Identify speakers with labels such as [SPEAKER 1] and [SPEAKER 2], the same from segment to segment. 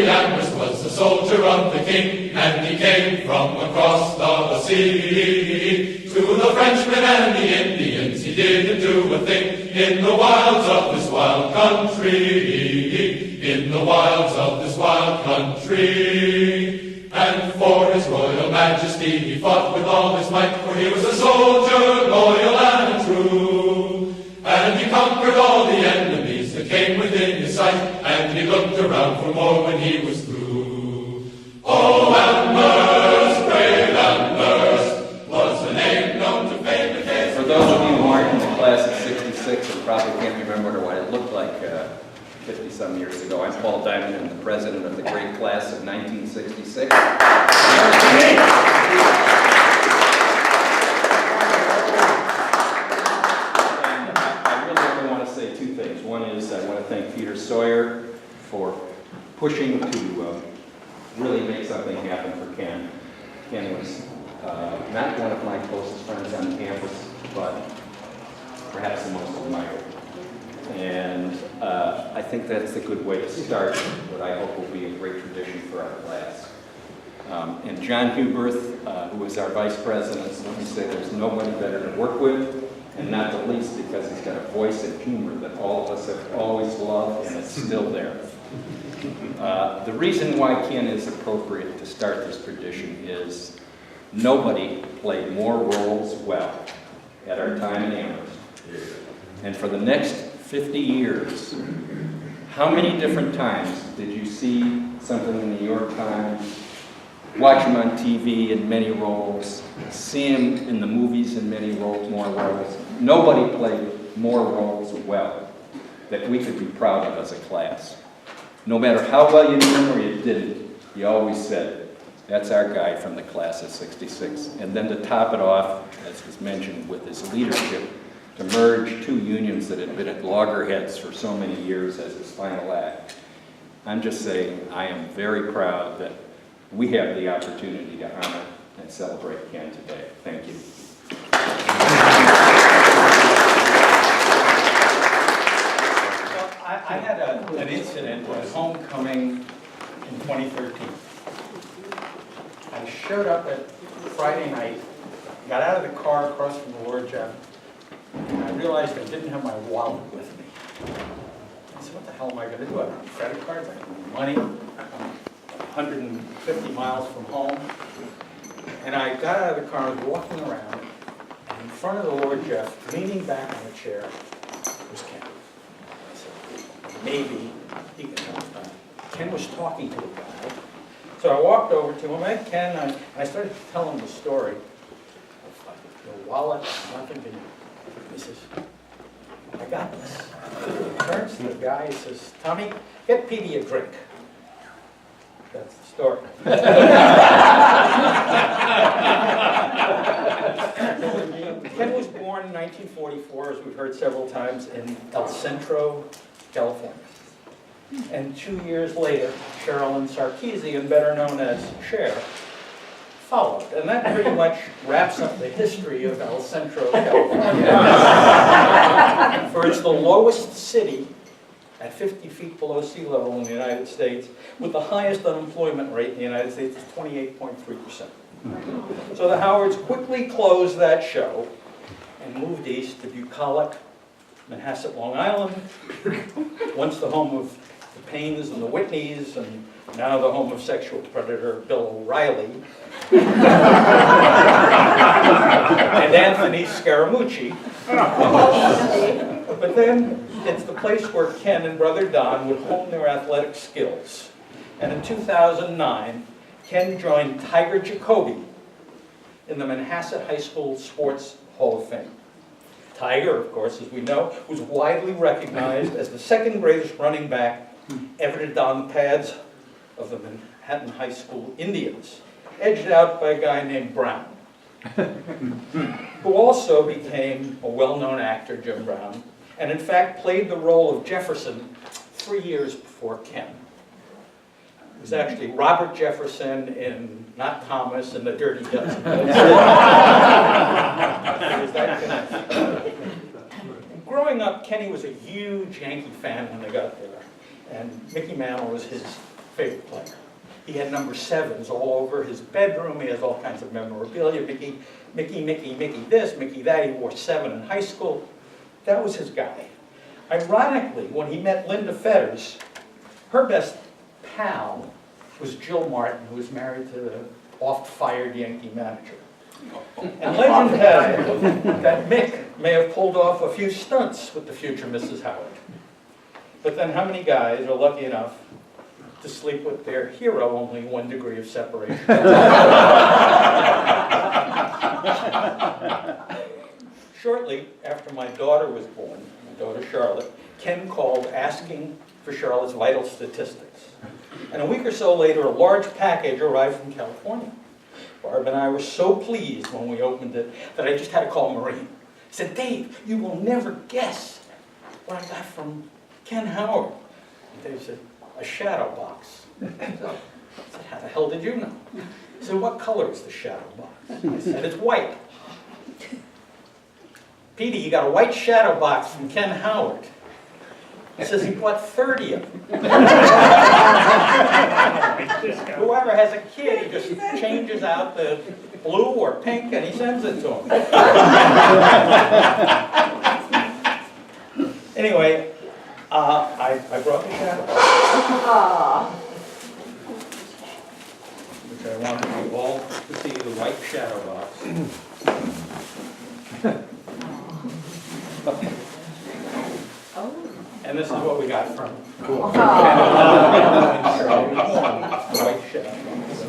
[SPEAKER 1] country. Amherst was a soldier of the king, and he came from across the sea. To the Frenchmen and the Indians he didn't do a thing in the wilds of this wild country, in the wilds of this wild country. And for his royal majesty he fought with all his might, for he was a soldier loyal and true. And he conquered all the enemies that came within his sight, and he looked around for more when he was through. Oh, Amherst, brave Amherst, was the name known to fame and fame.
[SPEAKER 2] For those of you who aren't in the class of '66 and probably can't remember what it looked like 50-some years ago, I'm Paul Diamond, and the president of the great class of 1966. One is I want to thank Peter Sawyer for pushing to really make something happen for Ken. Ken was not one of my closest friends on campus, but perhaps the most admired. And I think that's a good way to start what I hope will be a great tradition for our class. And John Huberth, who is our vice president, let me say there's nobody better to work with, and not the least because he's got a voice and humor that all of us have always loved, and it's still there. The reason why Ken is appropriate to start this tradition is nobody played more roles well at our time in Amherst. And for the next 50 years, how many different times did you see something in the New York Times, watch him on TV in many roles, see him in the movies in many roles, more roles? Nobody played more roles well that we could be proud of as a class. No matter how well you knew him or you didn't, you always said, that's our guy from the class of '66. And then to top it off, as was mentioned, with his leadership, to merge two unions that had been at loggerheads for so many years as his final act. I'm just saying, I am very proud that we have the opportunity to honor and celebrate Ken today. Thank you.
[SPEAKER 3] Well, I had an incident at homecoming in 2013. I showed up at Friday night, got out of the car across from the Lord Jeff, and I realized I didn't have my wallet with me. I said, what the hell am I going to do? I don't have credit cards, I don't have money. I'm 150 miles from home. And I got out of the car, I was walking around, and in front of the Lord Jeff, leaning back on a chair, was Ken. I said, maybe he can help. Ken was talking to a guy. So I walked over to him, and Ken, and I started to tell him the story of the wallet, nothing to do. He says, I got this. He turns to the guy, he says, Tommy, get Petey a drink. That's the story. Ken was born in 1944, as we've heard several times, in El Centro, California. And 2 years later, Sherilyn Sarkeesian, better known as Cher, followed. And that pretty much wraps up the history of El Centro, California. For it's the lowest city at 50 feet below sea level in the United States, with the highest unemployment rate in the United States is 28.3%. So the Howards quickly closed that show and moved east to Bucolic, Manhasset, Long Island, once the home of the Paynes and the Whitneys, and now the home of sexual predator Bill O'Reilly, and Anthony Scaramucci. But then it's the place where Ken and brother Don would hone their athletic skills. And in 2009, Ken joined Tiger Jacoby in the Manhasset High School Sports Hall of Fame. Tiger, of course, as we know, was widely recognized as the second greatest running back ever to don the pads of the Manhattan High School Indians, edged out by a guy named Brown, who also became a well-known actor, Jim Brown, and in fact played the role of Jefferson 3 years before Ken. It was actually Robert Jefferson in Not Thomas and the Dirty Dozen. Growing up, Kenny was a huge Yankee fan when they got there, and Mickey Mantle was his favorite player. He had number 7s all over his bedroom. He has all kinds of memorabilia. Mickey this, Mickey that. He wore 7 in high school. That was his guy. Ironically, when he met Linda Fetters, her best pal was Jill Martin, who was married to the oft-fired Yankee manager. And legend has it that Mick may have pulled off a few stunts with the future Mrs. Howard. But then how many guys are lucky enough to sleep with their hero only 1 degree of separation? Shortly after my daughter was born, my daughter Charlotte, Ken called asking for Charlotte's vital statistics. And a week or so later, a large package arrived from California. Barb and I were so pleased when we opened it that I just had to call Maureen. I said, Dave, you will never guess what I got from Ken Howard. And Dave said, a shadow box. I said, how the hell did you know? He said, what color is the shadow box? I said, it's white. Petey, you got a white shadow box from Ken Howard. He says he bought 30 of them. Whoever has a kid, he just changes out the blue or pink and he sends it to him. Anyway, I brought the shadow box. Which I wanted you all to see, the white shadow box. And this is what we got from him. Cool. White shadow box.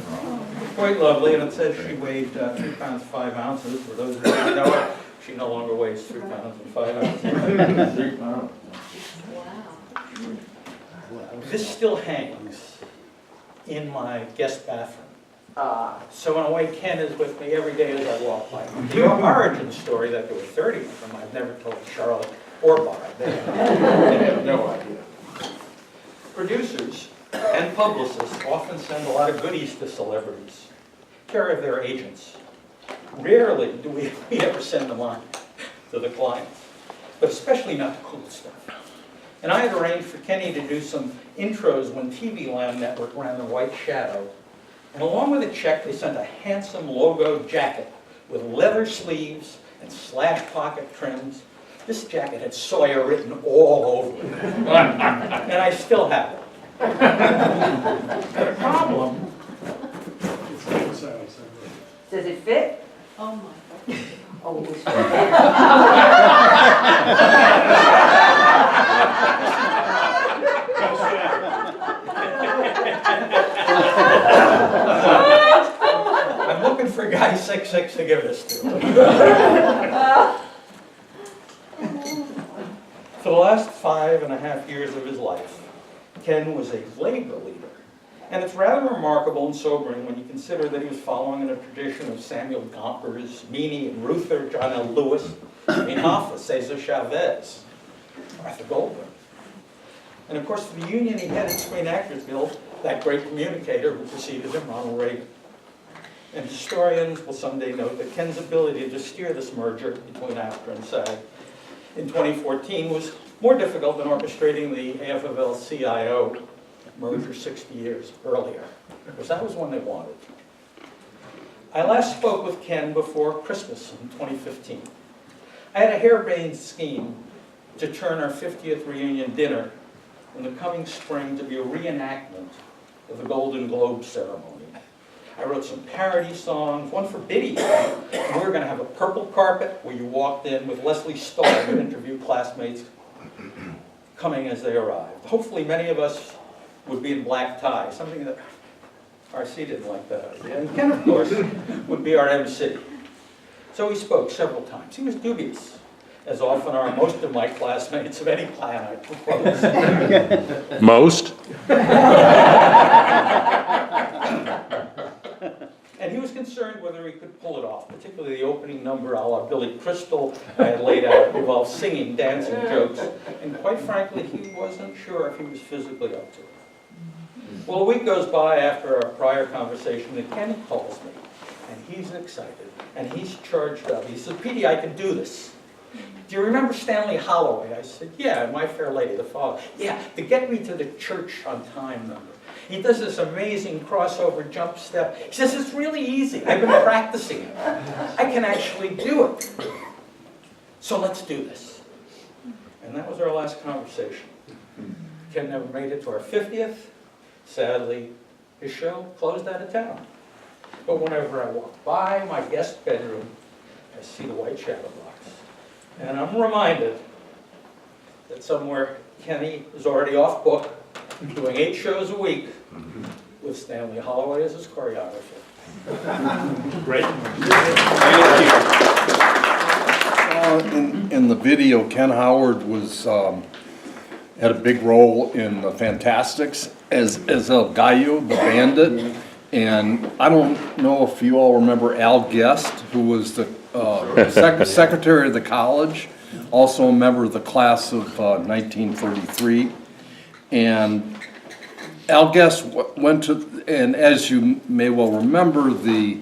[SPEAKER 3] Quite lovely, and it says she weighed 3 pounds 5 ounces. For those of you who know her, she no longer weighs 3 pounds and 5 ounces. 3 pounds. This still hangs in my guest bathroom. So in a way, Ken is with me every day as I walk by. The origin story that there were 30 of them, I've never told Charlotte or Barb. They have no idea. Producers and publicists often send a lot of goodies to celebrities, care of their agents. Rarely do we ever send them on to the clients, but especially not the cool stuff. And I had arranged for Kenny to do some intros when TV Land Network ran The White Shadow. And along with a check, they sent a handsome logo jacket with leather sleeves and slash pocket trims. This jacket had Sawyer written all over it. And I still have it. The problem...
[SPEAKER 4] Does it fit?
[SPEAKER 5] Oh my God.
[SPEAKER 4] Oh, it was
[SPEAKER 3] I'm looking for a guy 6'6" to give this to. For the last 5.5 years of his life, Ken was a labor leader. And it's rather remarkable and sobering when you consider that he was following in a tradition of Samuel Gompers, Meany and Ruther, John L. Lewis, Hoffa, Cesar Chavez, Arthur Goldberg. And of course, for the union he headed Screen Actors Guild, that great communicator who preceded him, Ronald Reagan. And historians will someday note that Ken's ability to steer this merger between AFTRA and SAG in 2014 was more difficult than orchestrating the AFL-CIO merger 60 years earlier, because that was when they wanted. I last spoke with Ken before Christmas in 2015. I had a harebrained scheme to turn our 50th reunion dinner in the coming spring to be a reenactment of the Golden Globe ceremony. I wrote some parody songs, one for Biddy. And we were going to have a purple carpet where you walked in with Leslie Stahl to interview classmates coming as they arrived. Hopefully many of us would be in black tie, something that RC didn't like that idea. And Ken, of course, would be our MC. So he spoke several times. He was dubious, as often are most of my classmates of any clan I propose.
[SPEAKER 1] Most?
[SPEAKER 3] And he was concerned whether he could pull it off, particularly the opening number a la Billy Crystal I had laid out involved singing, dancing, jokes, and quite frankly, he wasn't sure if he was physically up to it. Well, a week goes by after our prior conversation, and Ken calls me, and he's excited, and he's charged up. He says, Petey, I can do this. Do you remember Stanley Holloway? I said, yeah, My Fair Lady, the father. Yeah, the Get Me to the Church on Time number. He does this amazing crossover jump step. He says, it's really easy. I've been practicing it. I can actually do it. So let's do this. And that was our last conversation. Ken never made it to our 50th. Sadly, his show closed out of town. But whenever I walk by my guest bedroom, I see the white shadow box. And I'm reminded that somewhere Kenny is already off book, doing 8 shows a week with Stanley Holloway as his choreographer.
[SPEAKER 5] Great.
[SPEAKER 6] In the video, Ken Howard was had a big role in the Fantastics as El Gallo, the bandit. And I don't know if you all remember Al Guest, who was the secretary of the college, also a member of the class of 1933. And Al Guest went to, and as you may well remember, the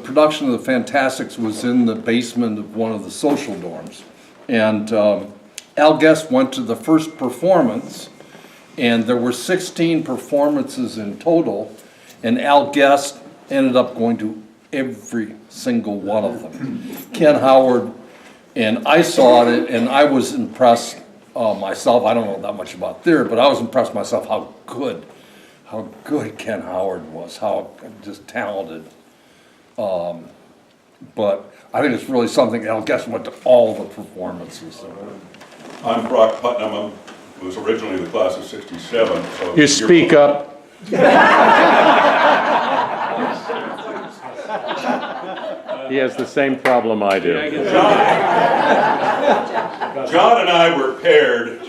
[SPEAKER 6] production of the Fantastics was in the basement of one of the social dorms. And Al Guest went to the first performance, and there were 16 performances in total, and Al Guest ended up going to every single one of them. Ken Howard, and I saw it, and I was impressed myself. I don't know that much about theater, but I was impressed myself how good Ken Howard was, how just talented. But I think it's really something. Al Guest went to all the performances.
[SPEAKER 7] I'm Brock Putnam. I was originally the class of '67. So
[SPEAKER 5] You speak up. He has the same problem I do.
[SPEAKER 7] John and I were paired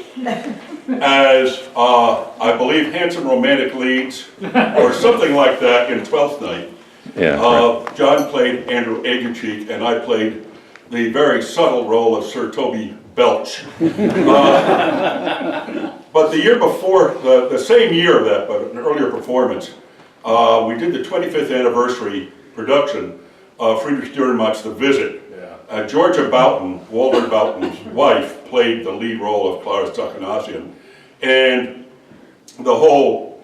[SPEAKER 7] as, I believe, handsome romantic leads, or something like that, in Twelfth Night.
[SPEAKER 5] Yeah.
[SPEAKER 7] John played Andrew Aguecheek, and I played the very subtle role of Sir Toby Belch. But the year before, the same year of that, but an earlier performance, we did the 25th anniversary production of Friedrich Dürrenmatt's The Visit. Georgia Boughton, Walter Boughton's wife, played the lead role of Clara Zachanassian. And the whole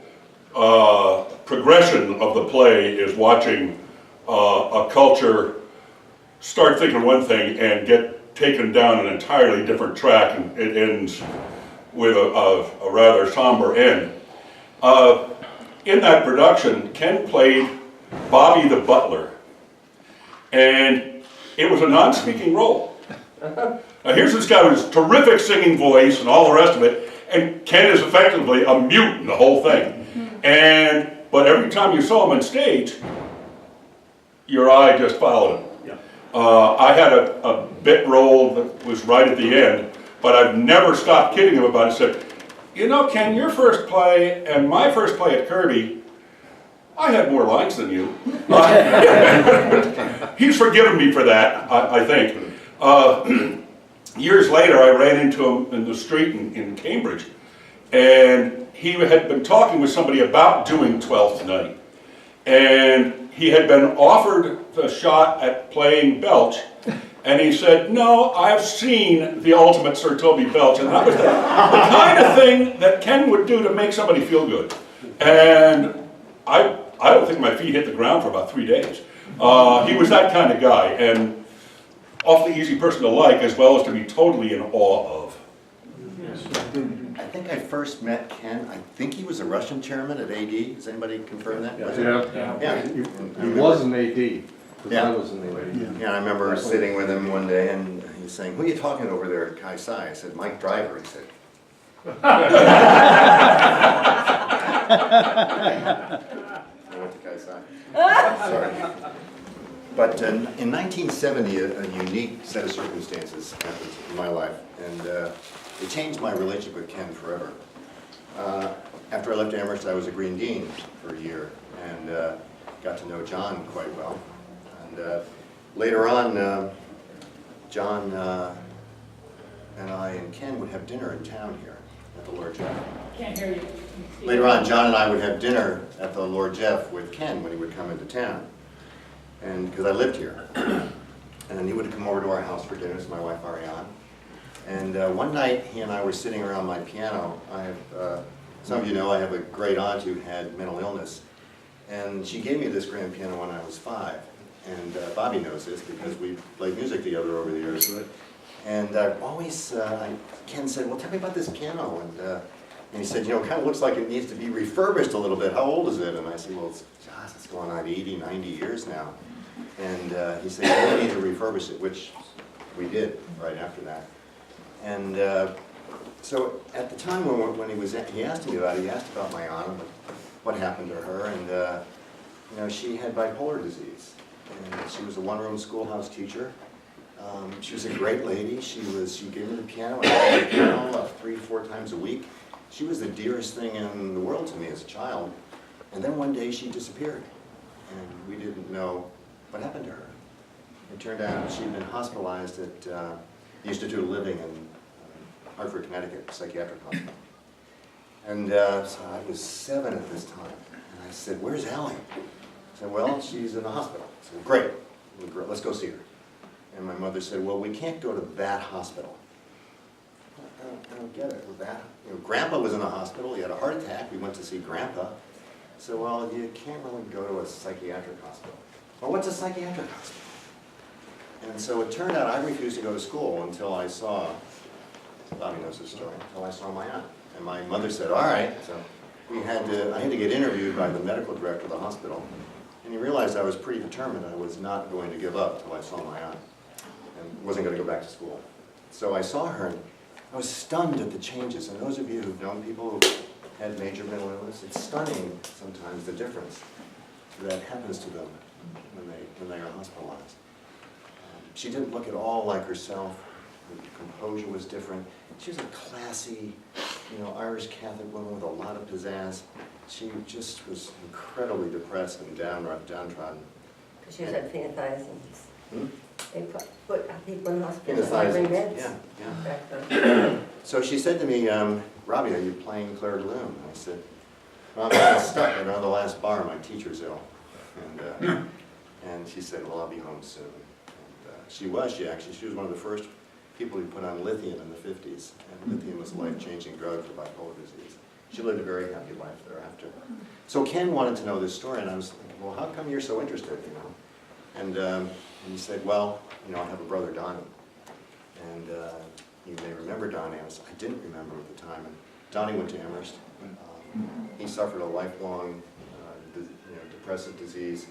[SPEAKER 7] progression of the play is watching a culture start thinking one thing and get taken down an entirely different track, and it ends with a rather somber end. In that production, Ken played Bobby the butler, and it was a non-speaking role. Now here's this guy with his terrific singing voice and all the rest of it, and Ken is effectively a mute in the whole thing. But every time you saw him on stage, your eye just followed him. I had a bit role that was right at the end, but I've never stopped kidding him about it. I said, you know, Ken, your first play and my first play at Kirby, I had more lines than you. He's forgiven me for that, I think. Years later, I ran into him in the street in Cambridge, and he had been talking with somebody about doing Twelfth Night. And he had been offered the shot at playing Belch, and he said, no, I've seen the ultimate Sir Toby Belch, and that was the kind of thing that Ken would do to make somebody feel good. And I don't think my feet hit the ground for about 3 days. He was that kind of guy, and awfully easy person to like, as well as to be totally in awe of.
[SPEAKER 8] I think I first met Ken, I think he was a Russian chairman at AD. Does anybody confirm that? Yeah.
[SPEAKER 6] He was an AD.
[SPEAKER 8] Yeah.
[SPEAKER 6] I was an AD.
[SPEAKER 8] Yeah, I remember sitting with him one day and he was saying, who are you talking over there at Kai Sai? I said, Mike Driver. He said, I went to Kai Sai. Sorry. But in 1970, a unique set of circumstances happened in my life, and it changed my relationship with Ken forever. After I left Amherst, I was a Green Dean for a year, and got to know John quite well. And later on, John and I and Ken would have dinner in town here at the Lord Jeff.
[SPEAKER 4] Can't hear you.
[SPEAKER 8] Later on, John and I would have dinner at the Lord Jeff with Ken when he would come into town. And because I lived here. And then he would come over to our house for dinner, my wife Ariane. And one night, he and I were sitting around my piano. I have Some of you know I have a great aunt who had mental illness, and she gave me this grand piano when I was 5. And Bobby knows this because we played music together over the years. And I've always, Ken said, well, tell me about this piano. And he said, you know, it kind of looks like it needs to be refurbished a little bit. How old is it? And I said, well, it's going on 80, 90 years now. And he said, you really need to refurbish it, which we did right after that. And so at the time when he asked me about it, he asked about my aunt, what happened to her. And, you know, she had bipolar disease. And she was a one-room schoolhouse teacher. She was a great lady. She gave me the piano. I played the piano 3-4 times a week. She was the dearest thing in the world to me as a child. And then one day she disappeared. And we didn't know what happened to her. It turned out she'd been hospitalized at the Institute of Living in Hartford, Connecticut, psychiatric hospital. And so I was 7 at this time. And I said, where's Allie? I said, well, she's in the hospital. I said, well, great, let's go see her. And my mother said, well, we can't go to that hospital. I don't get it with that. You know, Grandpa was in the hospital, he had a heart attack, we went to see Grandpa. So, well, you can't really go to a psychiatric hospital. Well, what's a psychiatric hospital? And so it turned out I refused to go to school until I saw, Bobby knows this story, until I saw my aunt. And my mother said, all right. So I had to get interviewed by the medical director of the hospital. And he realized I was pretty determined I was not going to give up until I saw my aunt and wasn't going to go back to school. So I saw her and I was stunned at the changes. And those of you who've known people who had major mental illness, it's stunning sometimes the difference that happens to them when they are hospitalized. She didn't look at all like herself. Her composure was different. She was a classy, you know, Irish Catholic woman with a lot of pizzazz. She just was incredibly depressed and downtrodden.
[SPEAKER 4] Because she was at phenothiazines.
[SPEAKER 8] Hmm?
[SPEAKER 4] They put people in hospital.
[SPEAKER 8] Phenothiazines, yeah.
[SPEAKER 4] Back then.
[SPEAKER 8] So she said to me, Robbie, are you playing Claire de Lune? I said, well, I'm stuck at the last bar, my teacher's ill. And she said, well, I'll be home soon. And she was one of the first people who put on lithium in the 50s. And lithium was a life-changing drug for bipolar disease. She lived a very happy life thereafter. So Ken wanted to know this story, and I was thinking, well, how come you're so interested, you know? And he said, well, you know, I have a brother, Donnie. And you may remember Donnie. I didn't remember at the time. And Donnie went to Amherst. He suffered a lifelong depressive disease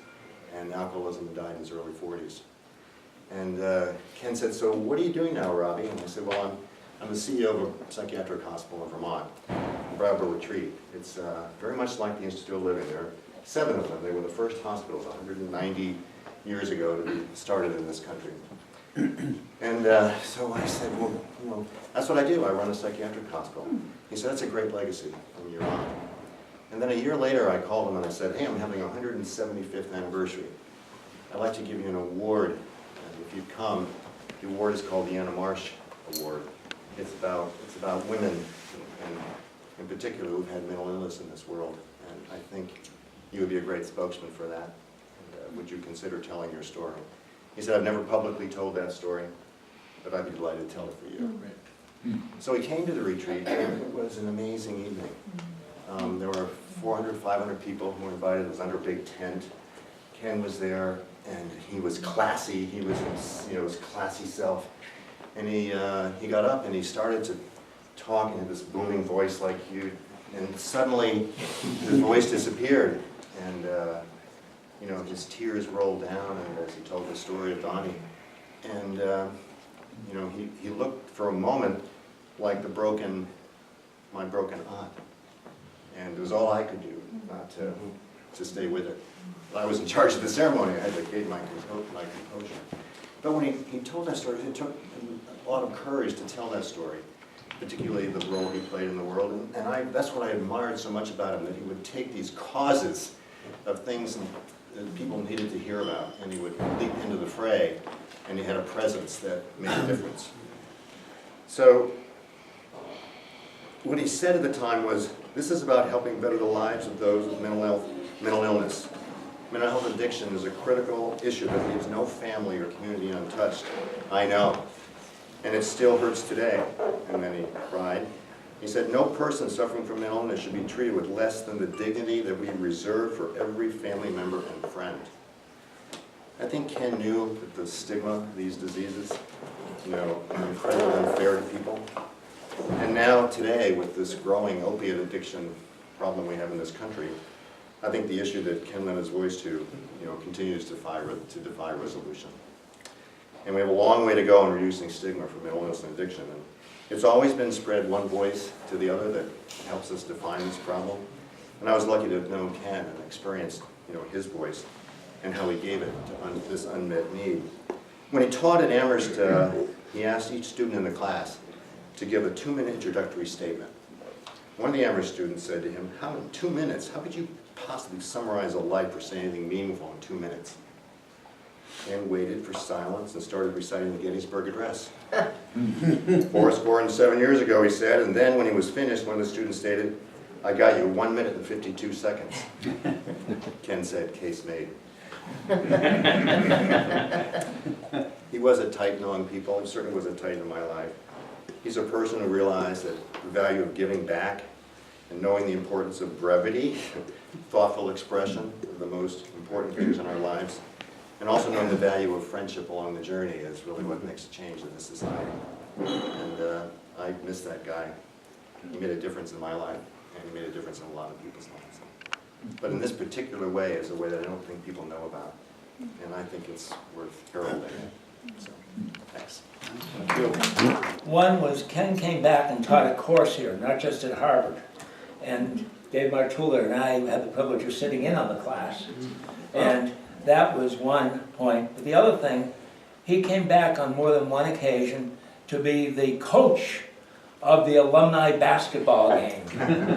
[SPEAKER 8] and alcoholism and died in his early 40s. And Ken said, so what are you doing now, Robbie? And I said, well, I'm the CEO of a psychiatric hospital in Vermont, Brattleboro Retreat. It's very much like the Institute of Living. There are 7 of them. They were the first hospitals 190 years ago to be started in this country. And so I said, well, you know, that's what I do. I run a psychiatric hospital. He said, that's a great legacy from your aunt. And then a year later, I called him and I said, hey, I'm having a 175th anniversary. I'd like to give you an award. And if you come, the award is called the Anna Marsh Award. It's about women, and in particular, who've had mental illness in this world. And I think you would be a great spokesman for that. And, would you consider telling your story? He said, I've never publicly told that story, but I'd be delighted to tell it for you. So he came to the retreat, and it was an amazing evening. There were 400, 500 people who were invited. It was under a big tent. Ken was there, and he was classy. He was his classy self. And he got up and he started to talk in this booming voice like you. And suddenly, his voice disappeared, and his tears rolled down. And as he told the story of Donnie, and he looked for a moment like my broken aunt. And it was all I could do, not to stay with it. I was in charge of the ceremony. I had to gain my composure. But when he told that story, it took a lot of courage to tell that story, particularly the role he played in the world. And that's what I admired so much about him, that he would take these causes of things that people needed to hear about, and he would leap into the fray, and he had a presence that made a difference. So what he said at the time was, this is about helping better the lives of those with mental illness. Mental health addiction is a critical issue that leaves no family or community untouched. I know. And it still hurts today. And then he cried. He said, "No person suffering from mental illness should be treated with less than the dignity that we reserve for every family member and friend." I think Ken knew that the stigma of these diseases, are incredibly unfair to people. And now today, with this growing opiate addiction problem we have in this country, I think the issue that Ken lent his voice to, continues to defy resolution. And we have a long way to go in reducing stigma for mental illness and addiction. And it's always been spread one voice to the other that helps us define this problem. And I was lucky to have known Ken and experienced, his voice and how he gave it to this unmet need. When he taught at Amherst, he asked each student in the class to give a 2-minute introductory statement. One of the Amherst students said to him, in 2 minutes, how could you possibly summarize a life or say anything meaningful in 2 minutes? And waited for silence and started reciting the Gettysburg Address. 7 years ago, he said, and then when he was finished, one of the students stated, "I got you 1 minute and 52 seconds. Ken said, "Case made." He was a tight knowing people. He certainly was a tight in my life. He's a person who realized that the value of giving back and knowing the importance of brevity, thoughtful expression of the most important things in our lives, and also knowing the value of friendship along the journey is really what makes a change in this society. And I miss that guy. He made a difference in my life, and he made a difference in a lot of people's lives. But in this particular way is a way that I don't think people know about, and I think it's worth heralding. So, thanks.
[SPEAKER 9] Thank you. One was Ken came back and taught a course here, not just at Harvard. And Dave Martuller and I had the privilege of sitting in on the class. And that was one point. But the other thing, he came back on more than one occasion to be the coach of the alumni basketball game. and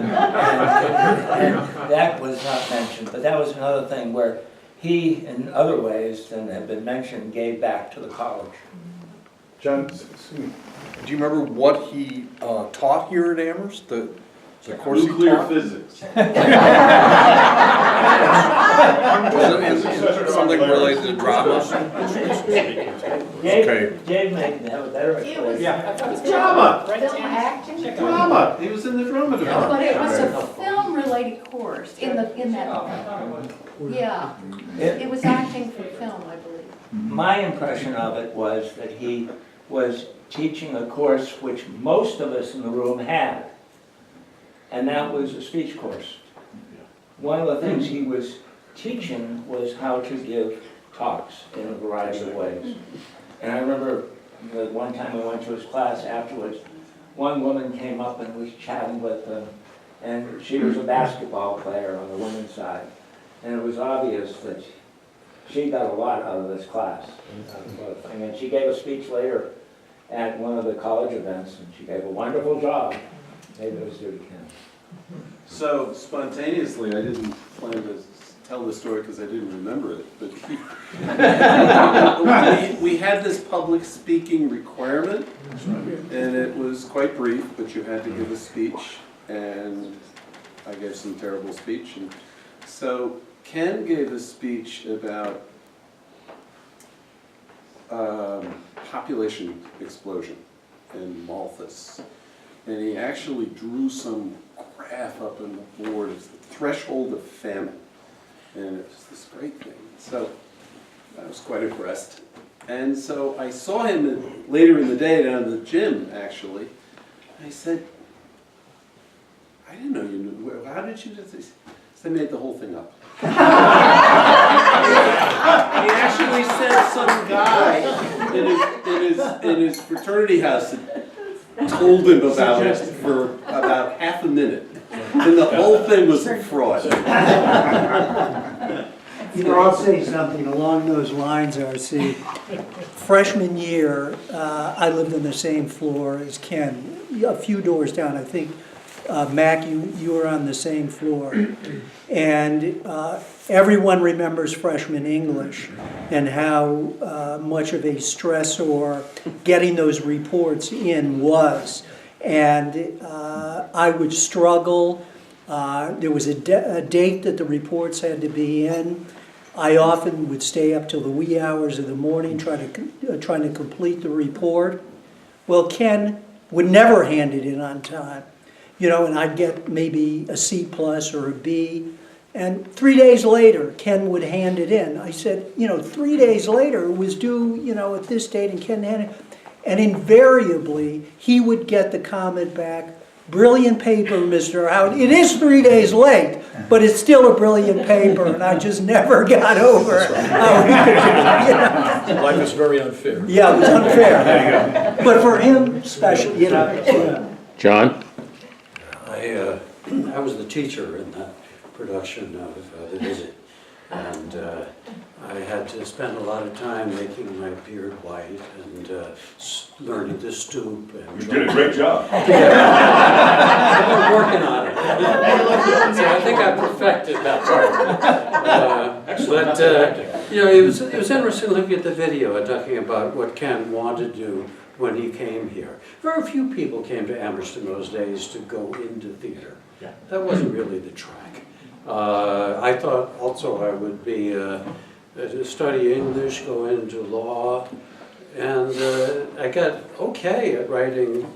[SPEAKER 9] that was not mentioned. But that was another thing where he, in other ways than have been mentioned, gave back to the college.
[SPEAKER 6] John, do you remember what he taught here at Amherst? The course
[SPEAKER 10] Nuclear
[SPEAKER 6] he taught?
[SPEAKER 10] physics.
[SPEAKER 6] Was it something related to drama?
[SPEAKER 9] Dave may have a better explanation.
[SPEAKER 10] Yeah, drama.
[SPEAKER 11] Film acting?
[SPEAKER 10] Drama. He was in the drama
[SPEAKER 11] But
[SPEAKER 10] department.
[SPEAKER 11] it was a film-related course in that, yeah. It was acting for film, I believe.
[SPEAKER 9] My impression of it was that he was teaching a course which most of us in the room had, and that was a speech course. One of the things he was teaching was how to give talks in a variety of ways. And I remember the one time I went to his class afterwards, one woman came up and was chatting with him, and she was a basketball player on the women's side. And it was obvious that she got a lot out of this class. And then she gave a speech later at one of the college events, and she gave a wonderful job. Maybe it was due to Ken.
[SPEAKER 10] So spontaneously, I didn't plan to tell the story because I didn't remember it, but we had this public speaking requirement, and it was quite brief, but you had to give a speech, and I gave some terrible speech. And so Ken gave a speech about population explosion in Malthus. And he actually drew some graph up on the board. It's the threshold of famine. And it was this great thing. So I was quite impressed. And so I saw him later in the day down in the gym, actually. And I said, "I didn't know you knew. How did you do this?" They made the whole thing up. He actually said some guy in his fraternity house had told him about it for about half a minute. And the whole thing was a fraud.
[SPEAKER 12] I'll say something along those lines, R.C. Freshman year, I lived on the same floor as Ken, a few doors down. I think, Mac, you were on the same floor. And everyone remembers freshman English and how much of a stressor getting those reports in was. And I would struggle. There was a date that the reports had to be in. I often would stay up till the wee hours of the morning trying to complete the report. Well, Ken would never hand it in on time. you know, and I'd get maybe a C plus or a B. And 3 days later, Ken would hand it in. I said, you know, 3 days later, it was due, you know, at this date, and Ken handed it. And invariably, he would get the comment back, brilliant paper, Mr. Howard. It is 3 days late, but it's still a brilliant paper, and I just never got over how he could do it, you know.
[SPEAKER 13] Life is very unfair.
[SPEAKER 12] Yeah, it was unfair. There you go. But for him, special, you know. Yeah.
[SPEAKER 5] John?
[SPEAKER 13] I was the teacher in that production of The Visit, and I had to spend a lot of time making my beard white and learning to stoop. And
[SPEAKER 7] You did a great job.
[SPEAKER 13] I'm working on it. So I think I perfected that part. But you know, it was interesting looking at the video and talking about what Ken wanted to do when he came here. Very few people came to Amherst in those days to go into theater. That wasn't really the track. I thought also I would be to study English, go into law, and I got okay at writing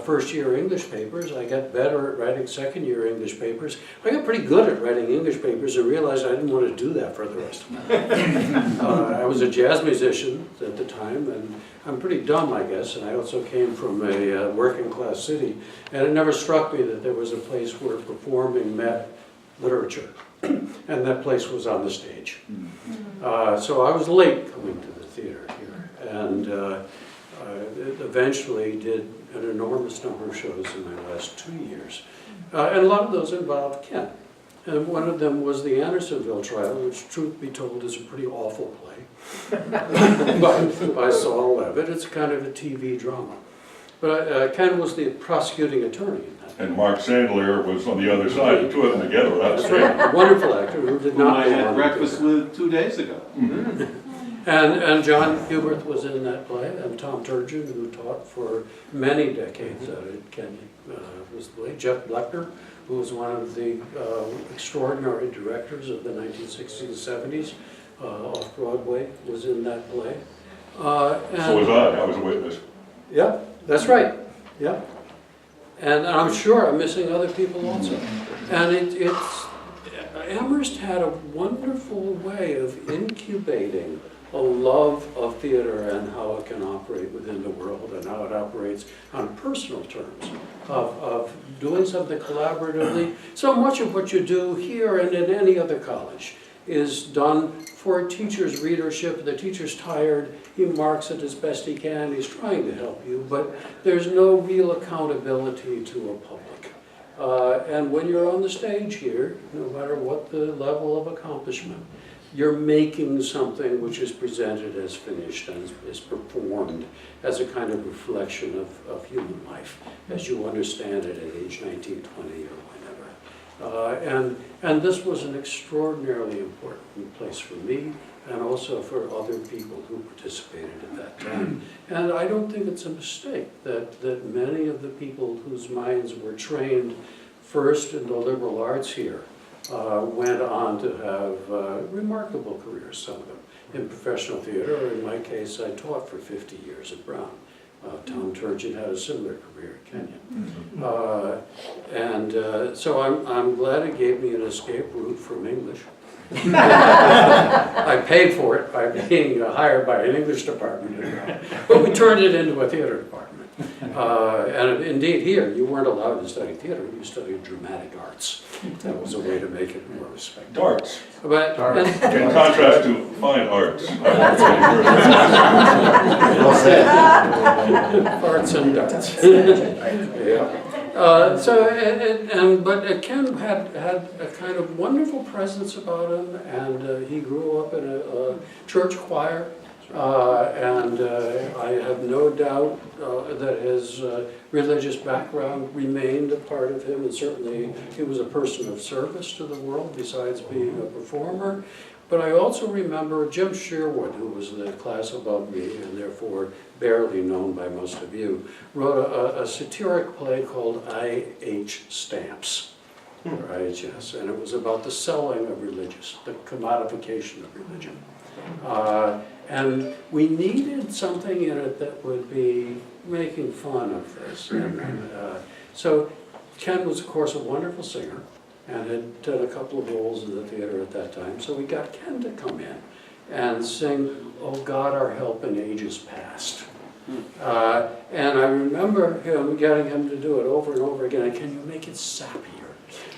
[SPEAKER 13] first-year English papers. I got better at writing second-year English papers. I got pretty good at writing English papers and realized I didn't want to do that for the rest of my life. I was a jazz musician at the time, and I'm pretty dumb, I guess, and I also came from a working-class city, and it never struck me that there was a place where performing met literature, and that place was on the stage. So I was late coming to the theater here, and eventually did an enormous number of shows in my last 2 years. And a lot of those involved Ken. And one of them was the Andersonville trial, which, truth be told, is a pretty awful play by Saul Levitt. It's kind of a TV drama. But Ken was the prosecuting attorney in that.
[SPEAKER 7] And Mark Sandler was on the other side, the two of them together.
[SPEAKER 13] That's right, a wonderful actor who did not.
[SPEAKER 10] I had breakfast with 2 days ago.
[SPEAKER 13] And John Hubert was in that play, and Tom Turgeon, who taught for many decades at Kenya, was the late Jeff Blechter, who was one of the extraordinary directors of the 1960s and 70s off-Broadway, was in that play.
[SPEAKER 7] So was I was a witness.
[SPEAKER 13] Yeah, that's right, yeah. And I'm sure I'm missing other people also. And Amherst had a wonderful way of incubating a love of theater and how it can operate within the world and how it operates on personal terms of doing something collaboratively. So much of what you do here and in any other college is done for a teacher's readership. The teacher's tired, he marks it as best he can, he's trying to help you, but there's no real accountability to a public. And when you're on the stage here, no matter what the level of accomplishment, you're making something which is presented as finished and is performed as a kind of reflection of human life as you understand it at age 19, 20, or whenever. And this was an extraordinarily important place for me and also for other people who participated at that time. And I don't think it's a mistake that many of the people whose minds were trained first in the liberal arts here went on to have remarkable careers, some of them, in professional theater, or in my case, I taught for 50 years at Brown. Tom Turgeon had a similar career at Kenyon. So I'm glad it gave me an escape route from English. I paid for it by being hired by an English department at Brown, but we turned it into a theater department. And indeed here, you weren't allowed to study theater, you studied dramatic arts. That was a way to make it more respectable.
[SPEAKER 7] Darts.
[SPEAKER 13] But,
[SPEAKER 7] In contrast to fine arts.
[SPEAKER 13] Arts and darts. Yeah. But Ken had a kind of wonderful presence about him, and he grew up in a church choir. I have no doubt that his religious background remained a part of him, and certainly he was a person of service to the world besides being a performer. But I also remember Jim Sherwood, who was in the class above me and therefore barely known by most of you, wrote a satiric play called I.H. Stamps, or IHS, and it was about the selling of the commodification of religion. And we needed something in it that would be making fun of this. So Ken was, of course, a wonderful singer and had done a couple of roles in the theater at that time. So we got Ken to come in and sing, "Oh God, Our Help in Ages Past." And I remember getting him to do it over and over again. Can you make it sappier?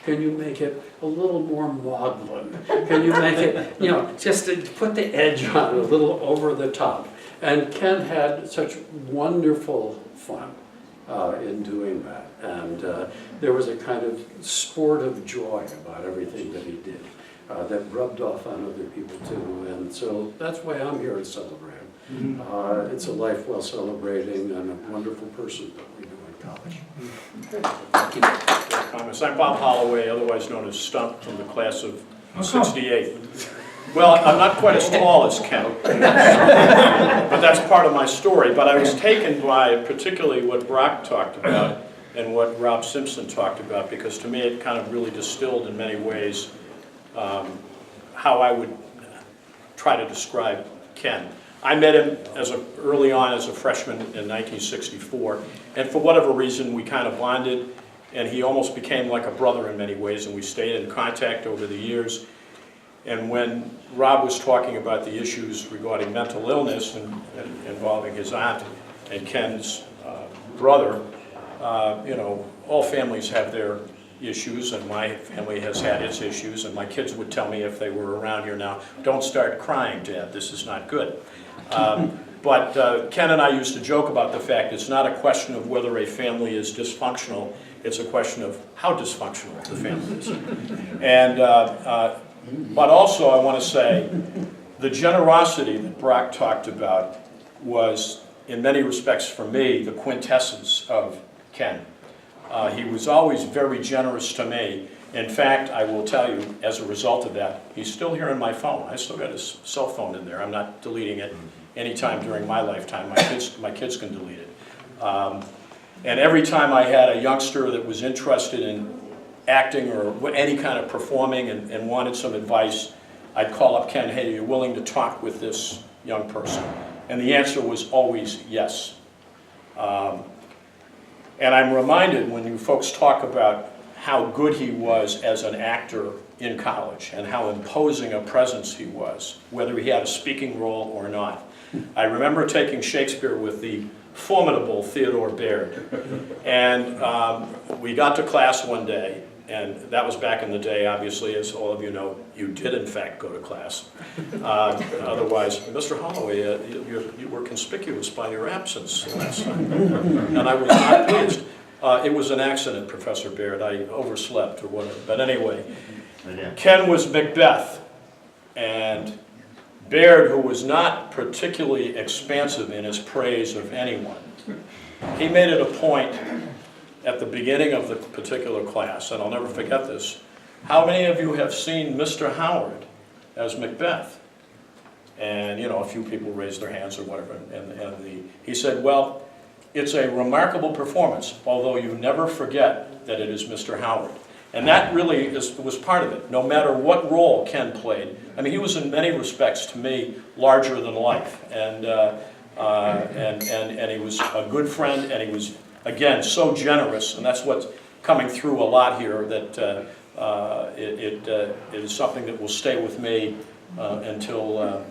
[SPEAKER 13] Can you make it a little more maudlin? Can you make it, just to put the edge on it, a little over the top? And Ken had such wonderful fun in doing that. And there was a kind of sportive joy about everything that he did that rubbed off on other people too. And so that's why I'm here to celebrate him. It's a life well celebrating and a wonderful person that we do in college.
[SPEAKER 14] Thank you. Comments. I'm Bob Holloway, otherwise known as Stump, from the class of '68. Well, I'm not quite as tall as Ken, but that's part of my story. But I was taken by particularly what Brock talked about and what Rob Simpson talked about, because to me it kind of really distilled in many ways how I would try to describe Ken. I met him early on as a freshman in 1964, and for whatever reason we kind of bonded, and he almost became like a brother in many ways, and we stayed in contact over the years. And when Rob was talking about the issues regarding mental illness and involving his aunt and Ken's brother, all families have their issues, and my family has had its issues, and my kids would tell me if they were around here now, "Don't start crying, Dad, this is not good." But Ken and I used to joke about the fact it's not a question of whether a family is dysfunctional, it's a question of how dysfunctional the family is. And but also I want to say the generosity that Brock talked about was, in many respects for me, the quintessence of Ken. He was always very generous to me. In fact, I will tell you, as a result of that, he's still here in my phone. I still got his cell phone in there. I'm not deleting it anytime during my lifetime. My kids can delete it. And every time I had a youngster that was interested in acting or any kind of performing and wanted some advice, I'd call up Ken, "Hey, are you willing to talk with this young person?" And the answer was always yes. And I'm reminded when you folks talk about how good he was as an actor in college and how imposing a presence he was, whether he had a speaking role or not. I remember taking Shakespeare with the formidable Theodore Baird, and we got to class one day, and that was back in the day, obviously, as all of you know, you did in fact go to class. Otherwise, Mr. Holloway, you were conspicuous by your absence last time, and I was not pleased. It was an accident, Professor Baird. I overslept or whatever. But anyway, Ken was Macbeth, and Baird, who was not particularly expansive in his praise of anyone, he made it a point at the beginning of the particular class, and I'll never forget this, how many of you have seen Mr. Howard as Macbeth? And, a few people raised their hands or whatever, and he said, "Well, it's a remarkable performance, although you never forget that it is Mr. Howard." And that really was part of it. No matter what role Ken played, I mean, he was in many respects, to me, larger than life. And he was a good friend, and he was, again, so generous, and that's what's coming through a lot here, that it is something that will stay with me until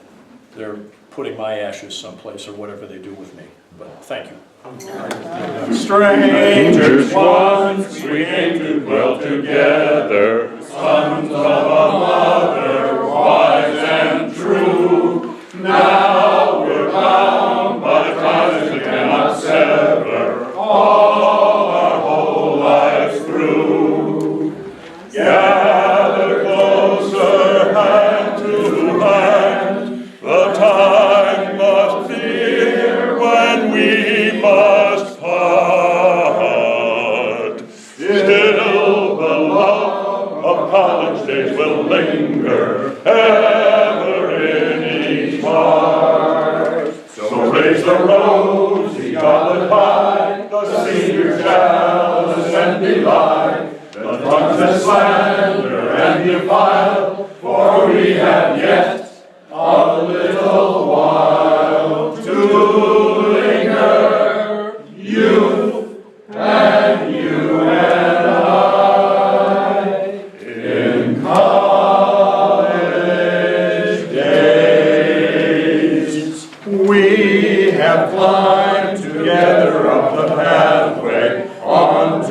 [SPEAKER 14] they're putting my ashes someplace or whatever they do with me. But thank you.
[SPEAKER 5] Strangers once we came to dwell together, sons of a mother, wise and true. Now we're bound by ties that cannot sever, all our whole lives through. Gather closer, hand to hand, the time must be here when we must part. Still the love of college days will linger ever in each heart. So raise the rosy goblet high, the senior chalice and belie the tongues that slander and defile, for we have yet a little while to linger, youth and you and I.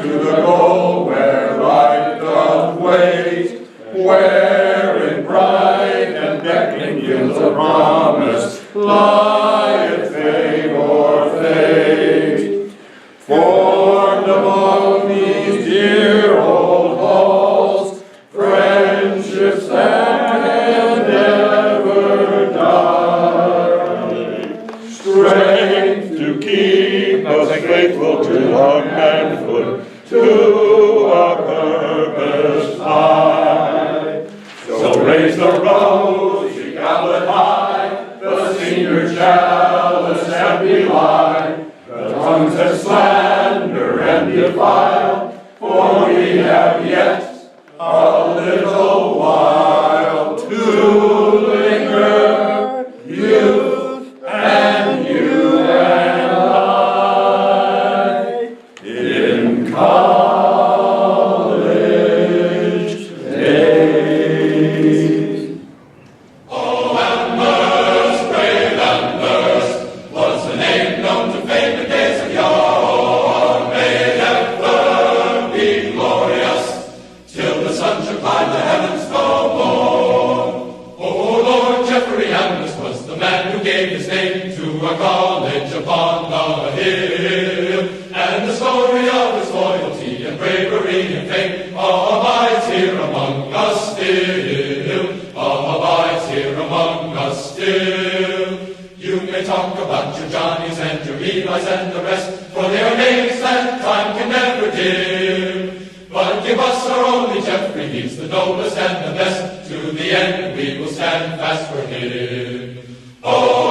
[SPEAKER 1] to the goal where life doth wait, where in bright and beckoning fields of promise lieth fame or fate. Formed among these dear old halls, friendships that can never die. Strength to keep us faithful to our manhood, to our purpose high. So raise the rosy goblet high, the senior chalice and belie the tongues that slander and defile, for we have yet a little while to linger, youth and you and I, in college days. Oh, Amherst, brave Amherst, was the name known to fame in days of yore. May it ever be glorious, till the sun shall climb the heavens no more. Oh, Lord Jeffrey Amherst was the man who gave his name to a college upon the hill, and the story of his loyalty and bravery and fame abides here among us still, abides here among us still. You may talk about your Johnnies and your Eli's and the rest, for they are names that time can never dim. But give us our only Jeffrey, he's the noblest and the best. To the end we will stand fast for him. Oh,